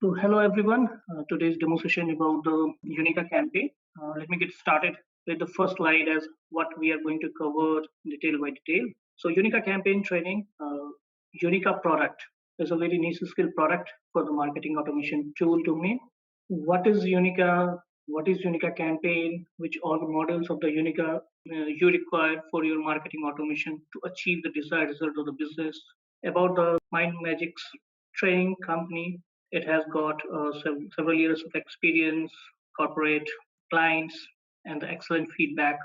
So hello everyone. Today's demo session about the Unica campaign. Let me get started with the first slide as what we are going to cover detail by detail. So Unica campaign training, Unica product is a very niche skill product for the marketing automation tool domain. What is Unica? What is Unica campaign? Which all the models of the Unica you require for your marketing automation to achieve the desired result of the business? About the Mindmajix training company, it has got several years of experience, corporate clients, and the excellent feedback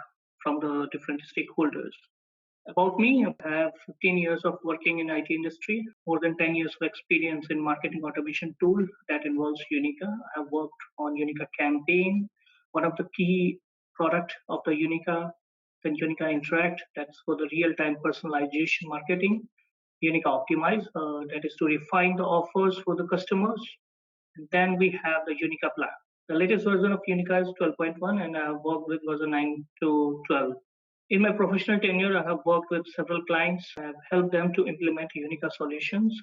from the different stakeholders. About me, I have 15 years of working in IT industry, more than 10 years of experience in marketing automation tool that involves Unica. I've worked on Unica campaign, one of the key product of the Unica, the Unica Interact, that's for the real-time personalization marketing. Unica Optimize, that is to refine the offers for the customers. And then we have the Unica Plan. The latest version of Unica is 12.1, and I have worked with version 9 to 12. In my professional tenure, I have worked with several clients. I have helped them to implement Unica solutions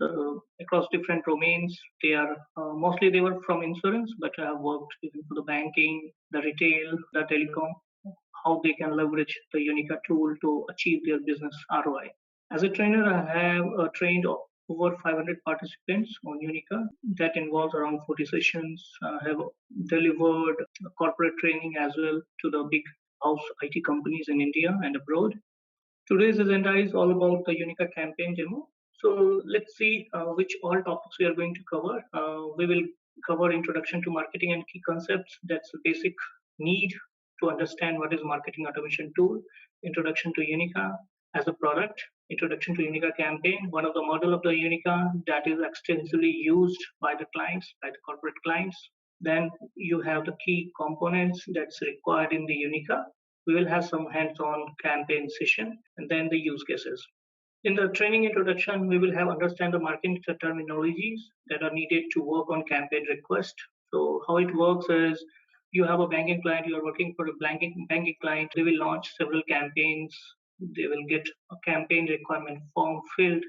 across different domains. They are mostly they were from insurance, but I have worked even for the banking, the retail, the telecom, how they can leverage the Unica tool to achieve their business ROI. As a trainer, I have trained over 500 participants on Unica. That involves around 40 sessions. I have delivered corporate training as well to the big house IT companies in India and abroad. Today's agenda is all about the Unica campaign demo. So let's see which all topics we are going to cover. We will cover introduction to marketing and key concepts. That's the basic need to understand what is marketing automation tool, introduction to Unica as a product, introduction to Unica campaign, one of the model of the Unica that is extensively used by the clients, by the corporate clients. Then you have the key components that's required in the Unica. We will have some hands-on campaign session and then the use cases. In the training introduction, we will have understand the marketing terminologies that are needed to work on campaign request. So how it works is you have a banking client, you are working for a banking client, they will launch several campaigns. They will get a campaign requirement form filled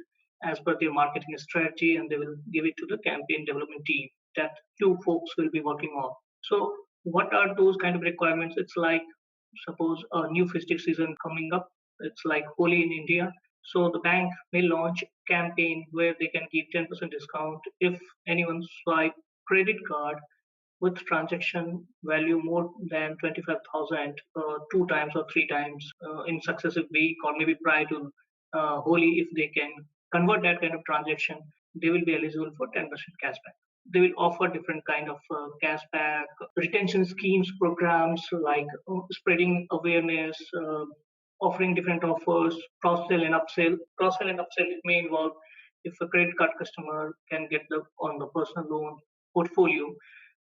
as per their marketing strategy, and they will give it to the campaign development team that you folks will be working on. So what are those kind of requirements? It's like, suppose a new festive season coming up, it's like Holi in India. So the bank may launch a campaign where they can give 10% discount if anyone swipe credit card with transaction value more than 25,000 two times or three times in successive week, or maybe prior to Holi, if they can convert that kind of transaction, they will be eligible for 10% cashback. They will offer different kind of cashback, retention schemes, programs like spreading awareness, offering different offers, cross-sell and upsell. Cross-sell and upsell, it may involve if a credit card customer can get on the personal loan portfolio.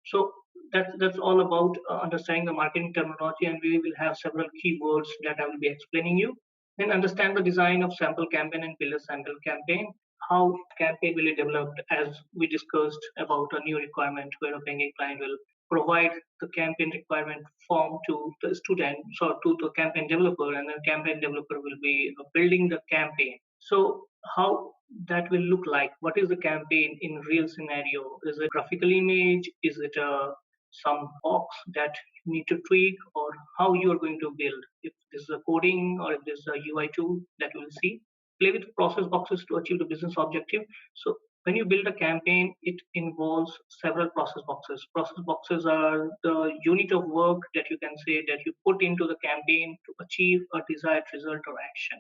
So that's all about understanding the marketing terminology, and we will have several keywords that I will be explaining you. Then understand the design of sample campaign and build a sample campaign. How campaign will be developed, as we discussed about a new requirement where a banking client will provide the campaign requirement form to the student, so to the campaign developer, and the campaign developer will be building the campaign. So how that will look like? What is the campaign in real scenario? Is it a graphical image? Is it some box that you need to tweak, or how you are going to build? If this is a coding or if this is a UI tool that you will see. Play with process boxes to achieve the business objective. So when you build a campaign, it involves several process boxes. Process boxes are the unit of work that you can say that you put into the campaign to achieve a desired result or action.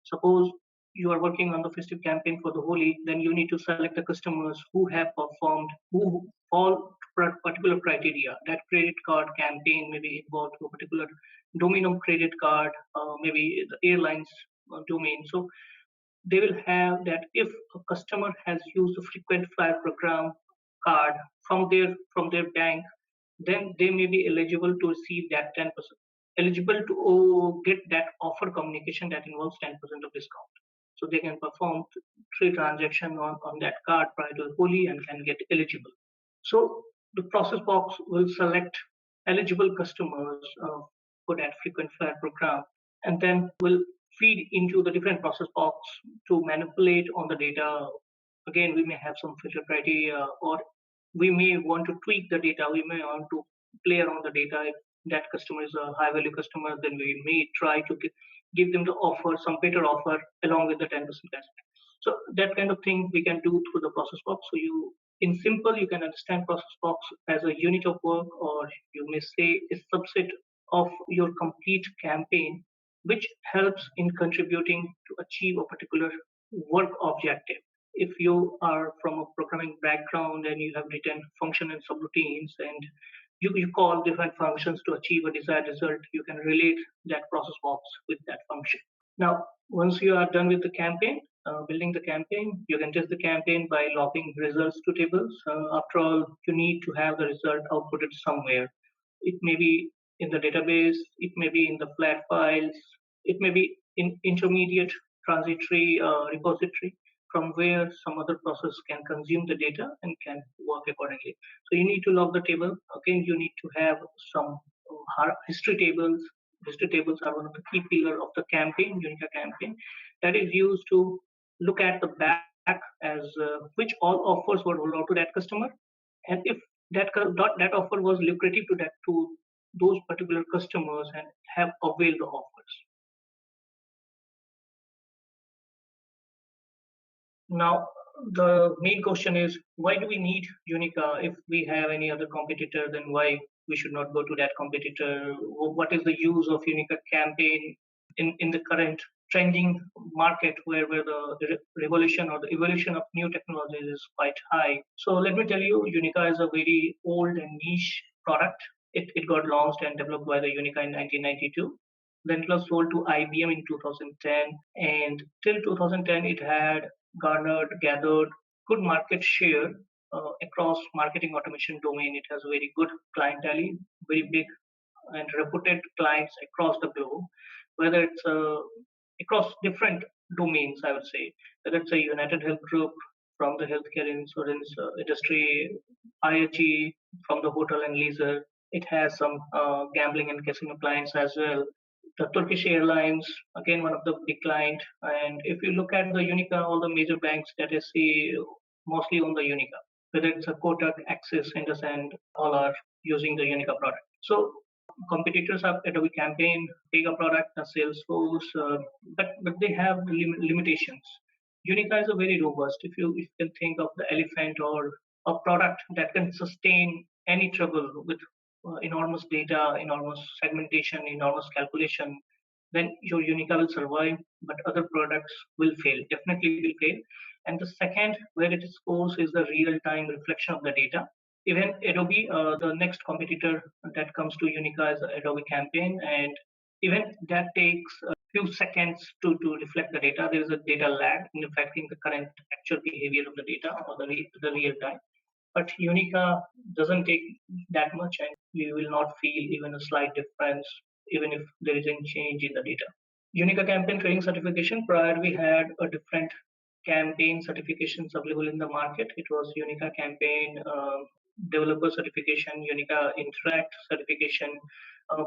Suppose you are working on the festive campaign for the Holi, then you need to select the customers who have performed, who fall particular criteria. That credit card campaign may be involved to a particular domain of credit card, maybe the airlines domain. So they will have that if a customer has used a frequent flyer program card from their bank, then they may be eligible to receive that 10%, eligible to get that offer communication that involves 10% of discount. So they can perform 3 transactions on that card prior to Holi and can get eligible. So the process box will select eligible customers for that frequent flyer program, and then will feed into the different process box to manipulate on the data. Again, we may have some filter criteria, or we may want to tweak the data, we may want to play around the data. If that customer is a high value customer, then we may try to give them the offer, some better offer along with the 10% cashback. So that kind of thing we can do through the process box. So you, in simple, you can understand process box as a unit of work, or you may say a subset of your complete campaign, which helps in contributing to achieve a particular work objective. If you are from a programming background and you have written function and subroutines, and you call different functions to achieve a desired result, you can relate that process box with that function. Now, once you are done with the campaign, building the campaign, you can test the campaign by logging results to tables. After all, you need to have the result outputted somewhere. It may be in the database, it may be in the flat files, it may be in intermediate transitory repository from where some other process can consume the data and can work accordingly. So you need to log the table. Again, you need to have some history tables. History tables are one of the key pillars of the campaign, Unica campaign, that is used to look at the back as which all offers were rolled out to that customer, and if that offer was lucrative to those particular customers and have availed the offers. Now, the main question is, why do we need Unica? If we have any other competitor, then why we should not go to that competitor? What is the use of Unica campaign in the current trending market where the revolution or the evolution of new technologies is quite high? So let me tell you, Unica is a very old and niche product. It got launched and developed by the Unica in 1992. Then it was sold to IBM in 2010, and till 2010 it had gathered good market share across marketing automation domain. It has very good clientele, very big and reputed clients across the globe, whether it's across different domains, I would say, whether it's a United Health Group from the healthcare insurance industry, IHG from the hotel and leisure. It has some gambling and casino clients as well. The Turkish Airlines, again, one of the big client. And if you look at the Unica, all the major banks that I see mostly on the Unica, whether it's a Kotak, Axis, IndusInd, all are using the Unica product. So competitors have Adobe Campaign, Pega product, Salesforce, but they have limitations. Unica is a very robust. If you can think of the elephant or a product that can sustain any trouble with enormous data, enormous segmentation, enormous calculation, then your Unica will survive, but other products will fail, definitely will fail. And the second, where it scores, is the real-time reflection of the data. Even Adobe, the next competitor that comes to Unica is Adobe Campaign, and even that takes a few seconds to reflect the data. There is a data lag in affecting the current actual behavior of the data or the real time. But Unica doesn't take that much, and you will not feel even a slight difference, even if there is any change in the data. Unica Campaign Training certification. Prior, we had a different campaign certifications available in the market. It was Unica Campaign Developer certification, Unica Interact certification.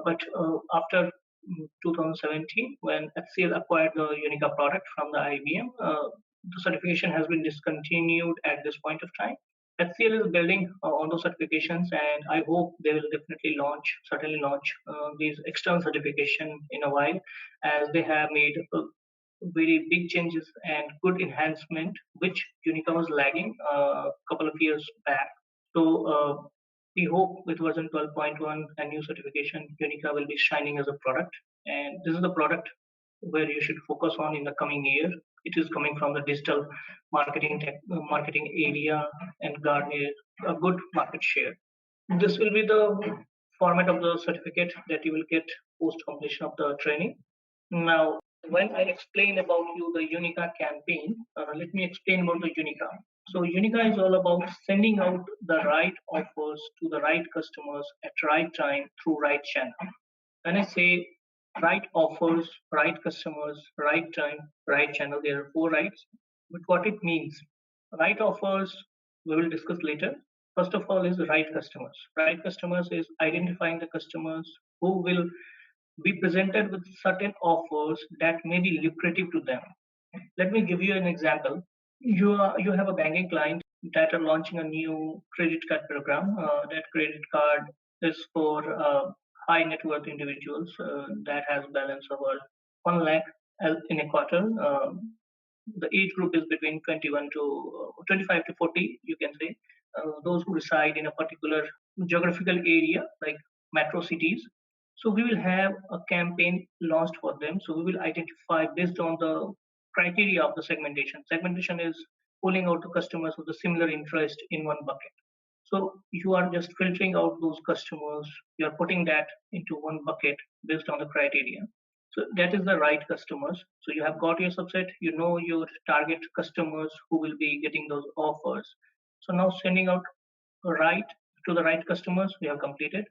But after 2017, when HCL acquired the Unica product from the IBM, the certification has been discontinued at this point of time. HCL is building on those certifications, and I hope they will definitely certainly launch these external certification in a while, as they have made very big changes and good enhancement, which Unica was lagging a couple of years back. So we hope with version 12.1 and new certification, Unica will be shining as a product, and this is the product where you should focus on in the coming year. It is coming from the digital marketing area and garner a good market share. This will be the format of the certificate that you will get post completion of the training. Now, when I explain about you the Unica campaign, let me explain about the Unica. So Unica is all about sending out the right offers to the right customers at right time through right channel. When I say right offers, right customers, right time, right channel, there are 4 rights. But what it means, right offers, we will discuss later. First of all is right customers. Right customers is identifying the customers who will be presented with certain offers that may be lucrative to them. Let me give you an example. You have a banking client that are launching a new credit card program. That credit card is for high net worth individuals that has balance over 1 lakh in a quarter. The age group is between 21 to 25 to 40, you can say. Those who reside in a particular geographical area like metro cities. So we will have a campaign launched for them. So we will identify based on the criteria of the segmentation. Segmentation is pulling out the customers with a similar interest in one bucket. So you are just filtering out those customers, you are putting that into one bucket based on the criteria. So that is the right customers. So you have got your subset, you know your target customers who will be getting those offers. So now sending out right to the right customers, we have completed.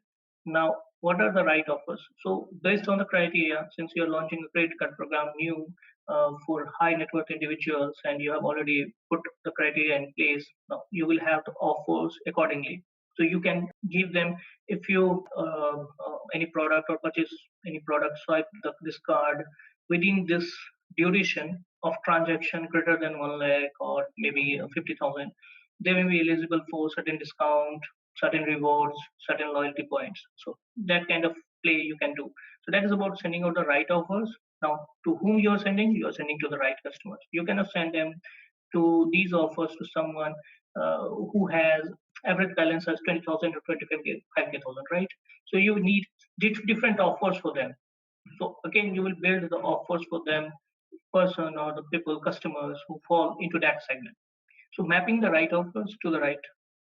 Now, what are the right offers? So based on the criteria, since you're launching a credit card program new for high net worth individuals and you have already put the criteria in place, now you will have the offers accordingly. So you can give them, if you any product or purchase any product, swipe this card within this duration of transaction greater than 1 lakh or maybe 50,000, they may be eligible for certain discount, certain rewards, certain loyalty points. So that kind of play you can do. So that is about sending out the right offers. Now, to whom you are sending to the right customers. You cannot send them to these offers to someone who has average balance as 20,000 or 25,000, right? So you need different offers for them. So again, you will build the offers for them, person or the people, customers who fall into that segment. So mapping the right offers to the right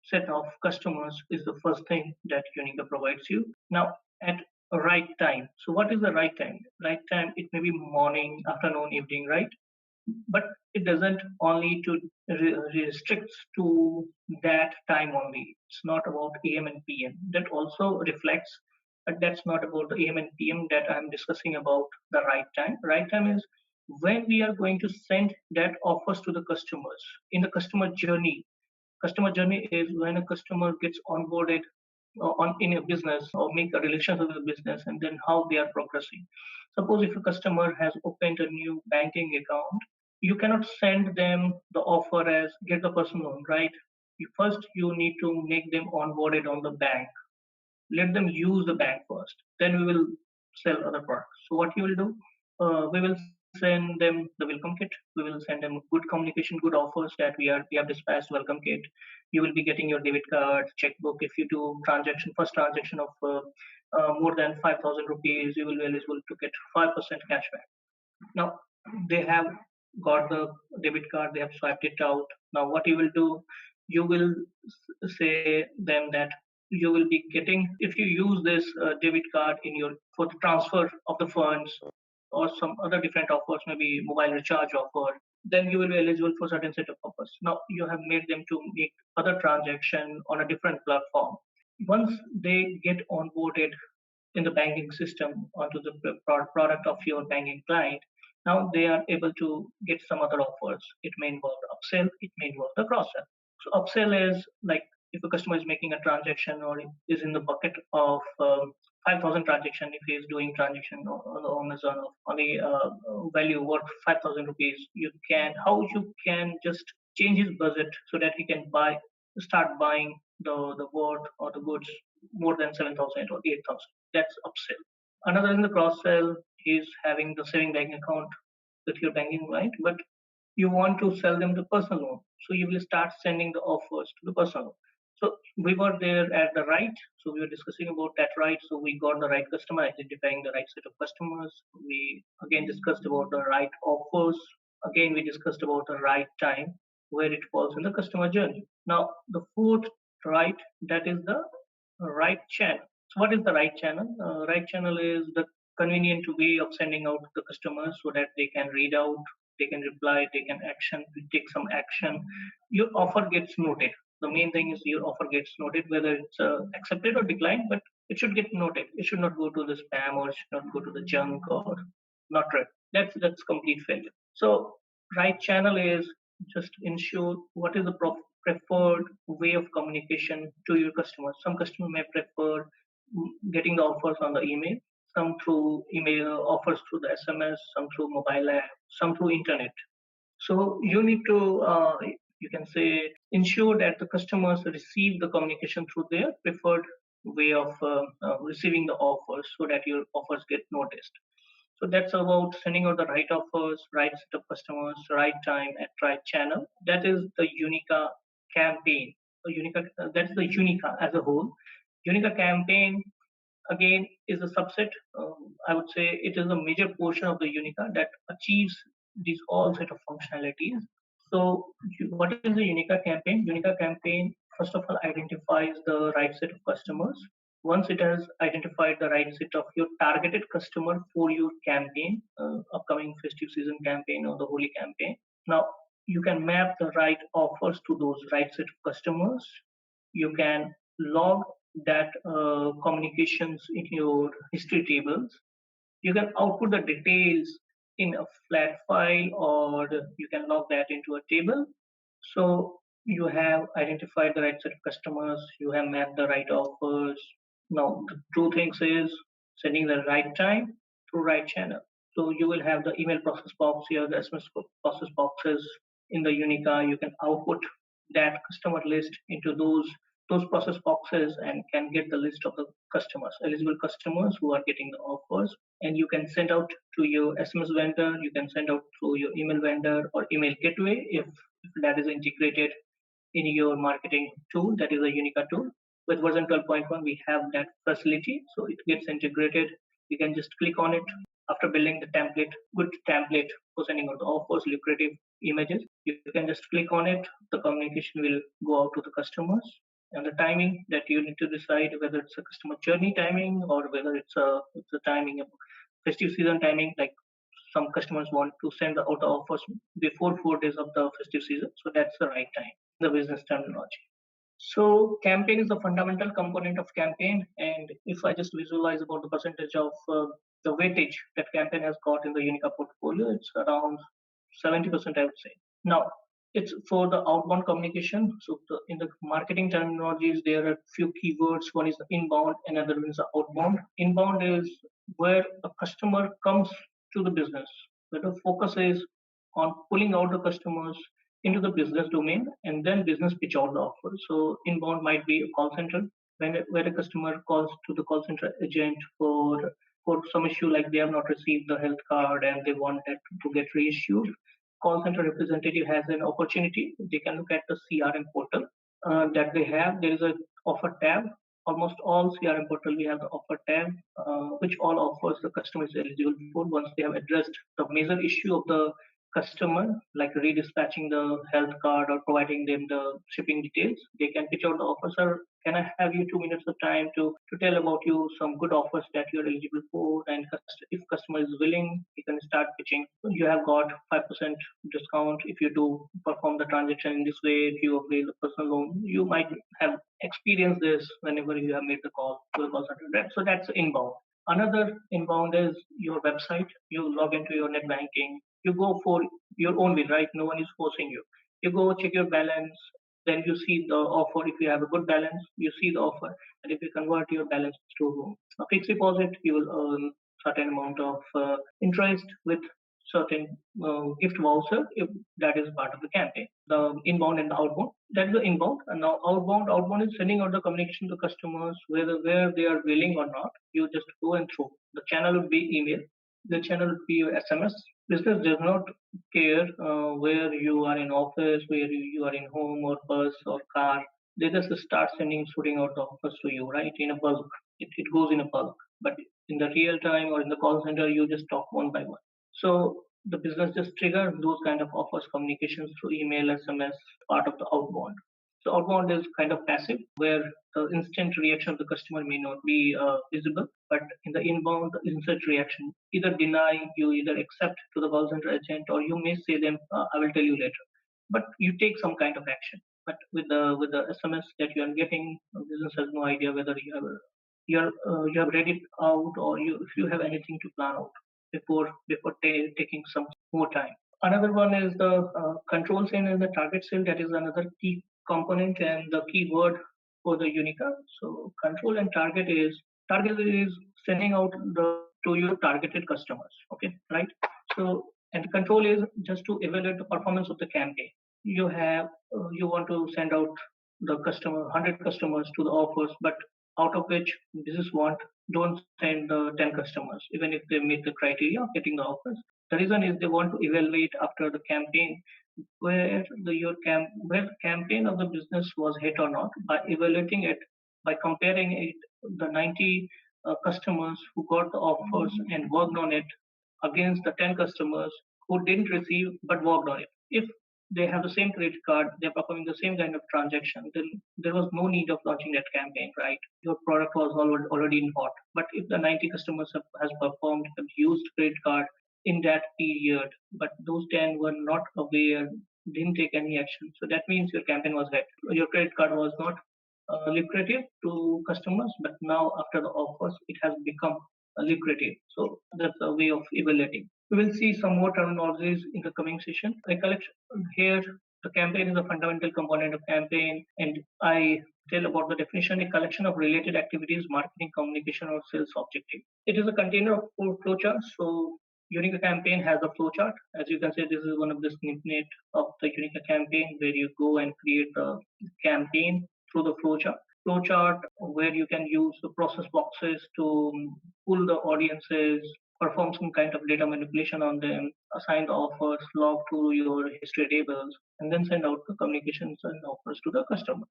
set of customers is the first thing that Unica provides you. Now, at a right time. So what is the right time? Right time, it may be morning, afternoon, evening, right? But it doesn't only to restricts to that time only. It's not about AM and PM. That also reflects, but that's not about the AM and PM that I'm discussing about the right time. Right time is when we are going to send that offers to the customers in the customer journey. Customer journey is when a customer gets onboarded on in a business or make a relationship with the business, and then how they are progressing. Suppose if a customer has opened a new banking account, you cannot send them the offer as get the personal loan, right? You need to make them onboarded on the bank. Let them use the bank first. Then we will sell other products. So what you will do? We will send them the welcome kit. We will send them good communication, good offers that we have dispatched welcome kit. You will be getting your debit card, checkbook. If you do first transaction of more than 5,000 rupees, you will be eligible to get 5% cashback. Now they have got the debit card, they have swiped it out. Now what you will do? You will say them that you will be getting, if you use this debit card in your for the transfer of the funds or some other different offers, maybe mobile recharge offer, then you will be eligible for certain set of offers. Now you have made them to make other transaction on a different platform. Once they get onboarded in the banking system onto the product of your banking client, now they are able to get some other offers. It may involve the upsell, it may involve the cross-sell. So upsell is like if a customer is making a transaction or is in the bucket of 5,000 transaction, if he is doing transaction on Amazon on the value worth 5,000 rupees, you can just change his budget so that he can start buying the word or the goods more than 7,000 or 8,000. That's upsell. Another in the cross sell is having the saving bank account with your banking client, but you want to sell them the personal loan. So you will start sending the offers to the personal loan. So we were there at the right. So we were discussing about that right. So we got the right customer, identifying the right set of customers. We again discussed about the right offers. Again, we discussed about the right time where it falls in the customer journey. Now, the fourth right, that is the right channel. So what is the right channel? Right channel is the convenient way of sending out to the customers so that they can read out, they can reply, they can take some action. Your offer gets noted. The main thing is your offer gets noted, whether it's accepted or declined, but it should get noted. It should not go to the spam or it should not go to the junk or not read. That's complete failure. So right channel is just ensure what is the preferred way of communication to your customers. Some customer may prefer getting the offers on the email, some through email, offers through the SMS, some through mobile app, some through internet. So you need to you can say ensure that the customers receive the communication through their preferred way of receiving the offers so that your offers get noticed. So that's about sending out the right offers, right set of customers, right time, at right channel. That is the Unica campaign. That's the Unica as a whole. Unica campaign again is a subset. I would say it is a major portion of the Unica that achieves these all set of functionalities. So what is the Unica campaign? Unica campaign first of all identifies the right set of customers. Once it has identified the right set of your targeted customer for your campaign, upcoming festive season campaign or the holy campaign, now you can map the right offers to those right set of customers. You can log that communications in your history tables. You can output the details in a flat file, or you can log that into a table. So you have identified the right set of customers, you have mapped the right offers. Now the two things is sending the right time through right channel. So you will have the email process box here, the SMS process boxes in the Unica. You can output that customer list into those process boxes and can get the list of the customers, eligible customers who are getting the offers. And you can send out to your SMS vendor, you can send out through your email vendor or email gateway if that is integrated in your marketing tool, that is a Unica tool. With version 12.1, we have that facility, so it gets integrated. You can just click on it after building the template, good template for sending out the offers, lucrative images. You can just click on it. The communication will go out to the customers, and the timing that you need to decide whether it's a customer journey timing or whether it's a timing of festive season timing. Like some customers want to send out the offers before 4 days of the festive season, so that's the right time, the business terminology. So campaign is the fundamental component of campaign, and if I just visualize about the percentage of the weightage that campaign has got in the Unica portfolio, it's around 70%, I would say. Now, it's for the outbound communication. So in the marketing terminologies, there are few keywords. One is the inbound, another one is the outbound. Inbound is where a customer comes to the business, where the focus is on pulling out the customers into the business domain and then business pitch out the offer. So inbound might be a call center where a customer calls to the call center agent for some issue, like they have not received the health card and they want that to get reissued. Call center representative has an opportunity. They can look at the CRM portal that they have. There is a offer tab. Almost all CRM portal we have the offer tab, which all offers the customer is eligible for once they have addressed the major issue of the customer, like redispatching the health card or providing them the shipping details. They can pitch out the offer. Sir, can I have you 2 minutes of time to tell about you some good offers that you're eligible for? And if customer is willing, you can start pitching. You have got 5% discount if you do perform the transaction in this way. If you avail the personal loan, you might have experienced this whenever you have made the call to the call center. So that's inbound. Another inbound is your website. You log into your net banking. You go for your own will, right? No one is forcing you. You go check your balance, then you see the offer. If you have a good balance, you see the offer, and if you convert your balance to a fixed deposit, you will earn certain amount of interest with certain gift voucher if that is part of the campaign. The inbound and the outbound. That is the inbound, and now outbound. Outbound is sending out the communication to customers whether where they are willing or not. You just go and through. The channel would be email. The channel would be your SMS. Business does not care where you are in office, where you are in home or bus or car. They just start shooting out the offers to you, right? In a bulk. It goes in a bulk. But in the real time or in the call center, you just talk one by one. So the business just trigger those kind of offers communications through email, SMS, part of the outbound. So outbound is kind of passive, where the instant reaction of the customer may not be visible, but in the inbound, the instant reaction, either deny, you either accept to the call center agent, or you may say them, I will tell you later. But you take some kind of action. But with the SMS that you are getting, business has no idea whether you have read it out, or if you have anything to plan out before taking some more time. Another one is the control cell and the target cell. That is another key component and the key word for the Unica. So control and target is sending out to your targeted customers. Okay, right? So and control is just to evaluate the performance of the campaign. you want to send out the customer 100 customers to the offers, but out of which business want don't send the 10 customers even if they meet the criteria of getting the offers. The reason is they want to evaluate after the campaign where the campaign of the business was hit or not by evaluating it, by comparing it, the 90 customers who got the offers and worked on it against the 10 customers who didn't receive but worked on it. If they have the same credit card, they're performing the same kind of transaction, then there was no need of launching that campaign, right? Your product was already in hot. But if the 90 customers has performed, have used credit card in that period, but those 10 were not aware, didn't take any action. So that means your campaign was hit. Your credit card was not lucrative to customers, but now after the offers, it has become lucrative. So that's a way of evaluating. We will see some more terminologies in the coming session. Recollection here, the campaign is a fundamental component of campaign, and I tell about the definition: a collection of related activities, marketing, communication, or sales objective. It is a container of four flowcharts. So Unica campaign has a flowchart. As you can see, this is one of the snippet of the Unica campaign where you go and create the campaign through the flowchart where you can use the process boxes to pull the audiences, perform some kind of data manipulation on them, assign the offers, log to your history tables, and then send out the communications and offers to the customers.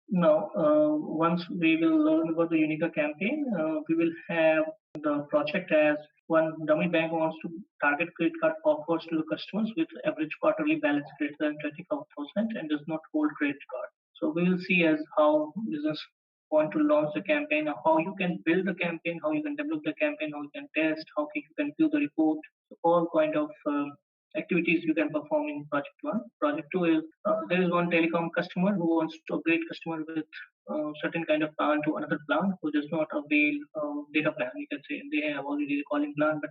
Now, once we will learn about the Unica campaign, we will have the project as one dummy bank wants to target credit card offers to the customers with average quarterly balance greater than 25,000 and does not hold credit card. So we will see as how business want to launch the campaign, how you can build the campaign, how you can develop the campaign, how you can test, how you can view the report, so all kind of activities you can perform in project one. Project two is there is one telecom customer who wants to upgrade customer with certain kind of plan to another plan who does not avail data plan. You can say they have already the calling plan, but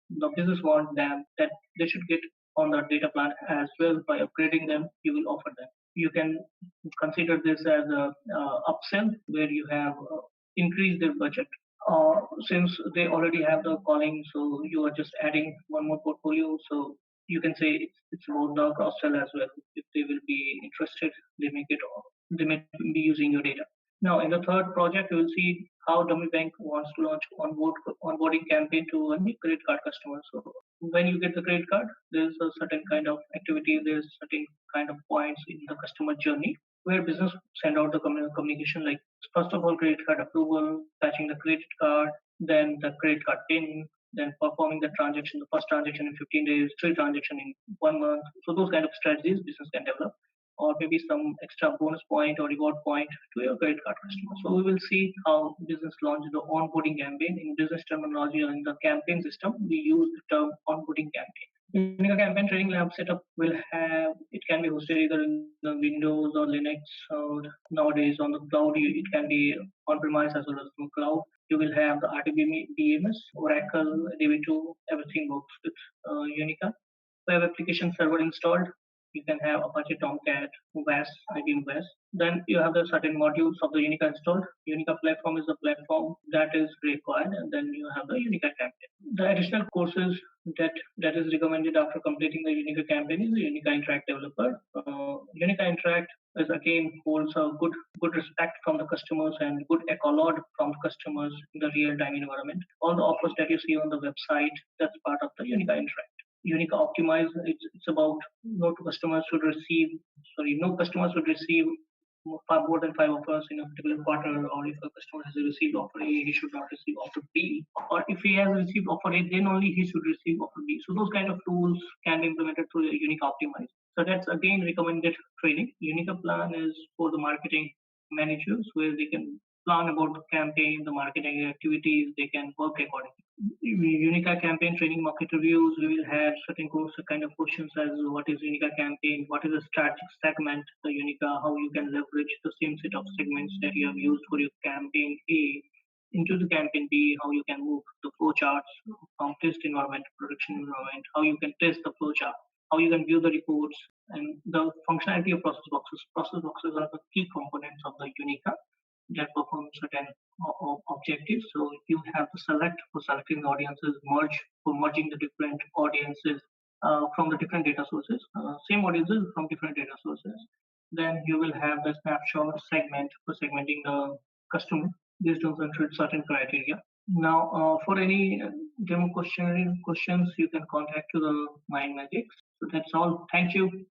the business want them that they should get on the data plan as well. By upgrading them, you will offer them. You can consider this as a upsell where you have increased their budget. Since they already have the calling, so you are just adding one more portfolio. So you can say it's about the cross sell as well. If they will be interested, they may be using your data. Now, in the third project, you will see how Dummy Bank wants to launch onboarding campaign to a new credit card customer. So when you get the credit card, there's a certain kind of activity, there's certain kind of points in the customer journey where business send out the communication like first of all credit card approval, patching the credit card, then the credit card pin, then performing the transaction, the first transaction in 15 days, three transaction in 1 month. So those kind of strategies business can develop, or maybe some extra bonus point or reward point to your credit card customer. So we will see how business launch the onboarding campaign. In business terminology or in the campaign system, we use the term onboarding campaign. Unica Campaign Training Lab setup will have, it can be hosted either in the Windows or Linux, or nowadays on the cloud, it can be on-premise as well as on cloud. You will have the RDBMS, Oracle, DB2, everything works with Unica. Web application server installed. You can have Apache Tomcat, WAS, IBM WAS. Then you have the certain modules of the Unica installed. Unica platform is the platform that is required, and then you have the Unica campaign. The additional courses that is recommended after completing the Unica campaign is the Unica Interact Developer. Unica Interact is again holds a good respect from the customers and good accolade from the customers in the real-time environment. All the offers that you see on the website, that's part of the Unica Interact. Unica Optimize, it's about no customers should receive more than 5 offers in a particular quarter, or if a customer has received offer A, he should not receive offer B, or if he has received offer A, then only he should receive offer B. So those kind of tools can be implemented through Unica Optimize. So that's again recommended training. Unica Plan is for the marketing managers where they can plan about the campaign, the marketing activities, they can work accordingly. Unica campaign training market reviews, we will have certain kind of questions as what is Unica campaign, what is a strategic segment, the Unica, how you can leverage the same set of segments that you have used for your campaign A into the campaign B, how you can move the flowcharts from test environment to production environment, how you can test the flowchart, how you can view the reports, and the functionality of process boxes. Process boxes are the key components of the Unica that perform certain objectives. So you have to select for selecting the audiences, merge for merging the different audiences, from the different data sources, same audiences from different data sources. Then you will have the snapshot segment for segmenting the customer based on certain criteria. Now, for any demo questions, you can contact to the Mindmajix. So that's all. Thank you.